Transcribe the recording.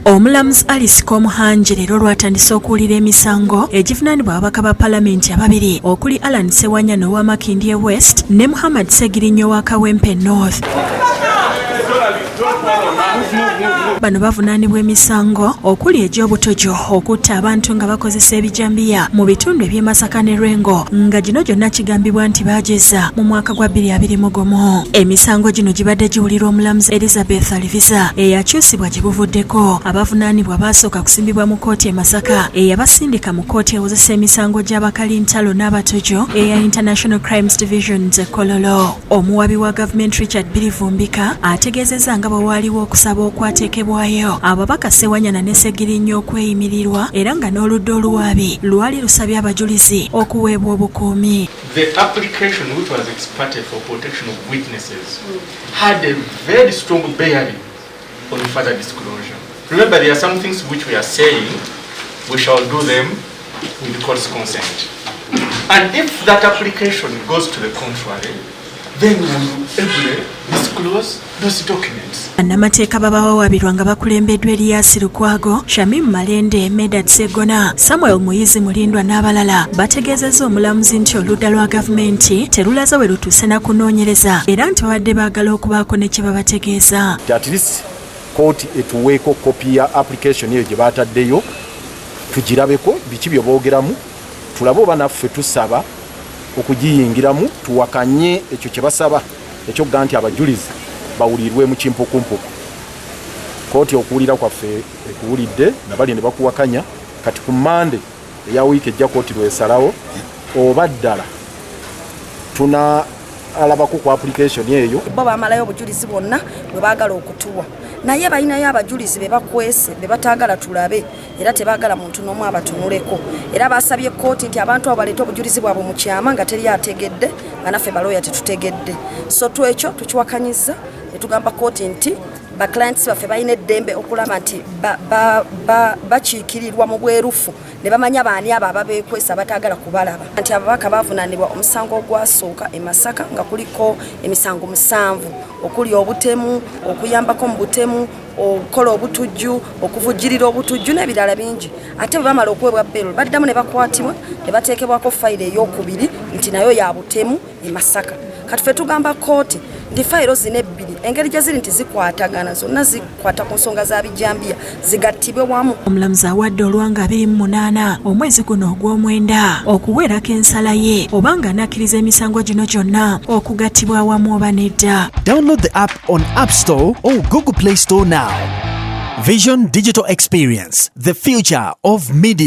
Omulamuzi Alice Komuhanje leero lwatandise okuwulira emisango egivunaanibwa ababaka ba palamenti ababiri okuli Alan Ssewanyana owa Makindye West ne Muhammad Ssegirinya owa Kawempe North. Bano bavunaanibwa emisango okuli egy'obutojo okutta abantu nga bakozesa ebijambiya mu bitundu eby'e Masaka ne Lwengo nga gino gyonna kigambibwa nti baageza mu mwaka gwa 2021. Emisango gino gibadde giwulirwa omulamuzi Elizabeth Aliviza eyakyusibwa gye buvuddeko. Abavunaanibwa baasooka kusimbibwa mu kkooti e Masaka eyabasindika mu kkooti ewozesa emisango gy'abakalintalo n'abatojo eya International Crimes Divisions e Kololo. Omuwabi wa gavumenti Richard Bilivumbika ategeezezza nga bwe waaliwo okusaba okwateekebwayo ababaka Ssewanyana ne Ssegirinya okweyimirirwa era nga n'oludda oluwaabi lwali lusabye abajulizi okuweebwa obukuumi. The application which was exported for protection of witnesses had a very strong bearing on further disclosure. Remember, there are some things which we are saying we shall do them with the court's consent. And if that application goes to the contrary, then we will able disclose those documents. Annamateeka babawawaabirwa nga bakulembeddwa Elias Lukwago, Shamim Malende, Medad Segona, Samuel Muyizi Mulindwa n'abalala bategeezezza omulamuzi nti oludda lwa gavumenti terulaza we lutuuse na kunoonyereza era nti babadde baagala okubaako ne kye babategeeza. At least kkooti etuweeko kopi ya application eyo gye baataddeyo tugirabeko biki bye boogeramu tulabe oba naffe tusaba okugiyingiramu tuwakanye ekyo kye basaba ekyoga nti abajulizi bawulirwe mu kimpukumpuku. Kkooti okuwulira kwaffe ekuwulidde nabali ne bakuwakanya kati ku Mande eya wiiki ejja kkooti lwesalawo oba ddala tunaalabako ku application eyo. Bo bamalayo obujulizi bwonna bwe baagala okutuwa naye balinayo abajulizi be bakwese be bataagala tulabe era tebaagala muntu n'omu abatunuleko era basabye kkooti nti abantu abo baleeta obujulizi bwabwe mu kyama nga teri ategedde nga naffe balooya tetutegedde. So twekyo tukiwakanyiza ne tugamba kkooti nti ba clients baffe balina eddembe okulaba nti bakiikirirwa mu bwerufu ne bamanya baani abo ababeekwesa bataagala kubalaba nti ababaka baavunaanibwa omusango ogwasooka e Masaka nga kuliko emisango 7 okuli obutemu, okuyambako mu butemu, okukola obutujju, okuvujjirira obutujju n'ebirala bingi. Ate bwe bamala okuweebwa bbeero baddamu ne bakwatibwa ne bateekebwako fayiro ey'okubiri nti nayo ya butemu e Masaka. Kati ffe tugamba kkooti nti fayiro zino ebbiri engeri gye ziri nti zikwatagana zonna zikwata ku nsonga za bijambiya zigattibwe wamu. Omulamuzi awadde olwanga 28 omwezi guno ogw'omwenda okuweerako ensala ye oba nga anakkiriza emisango gino gyonna okugattibwa awamu oba nedda. Download the app on App Store or Google Play Store now. Vision Digital Experience, the future of media.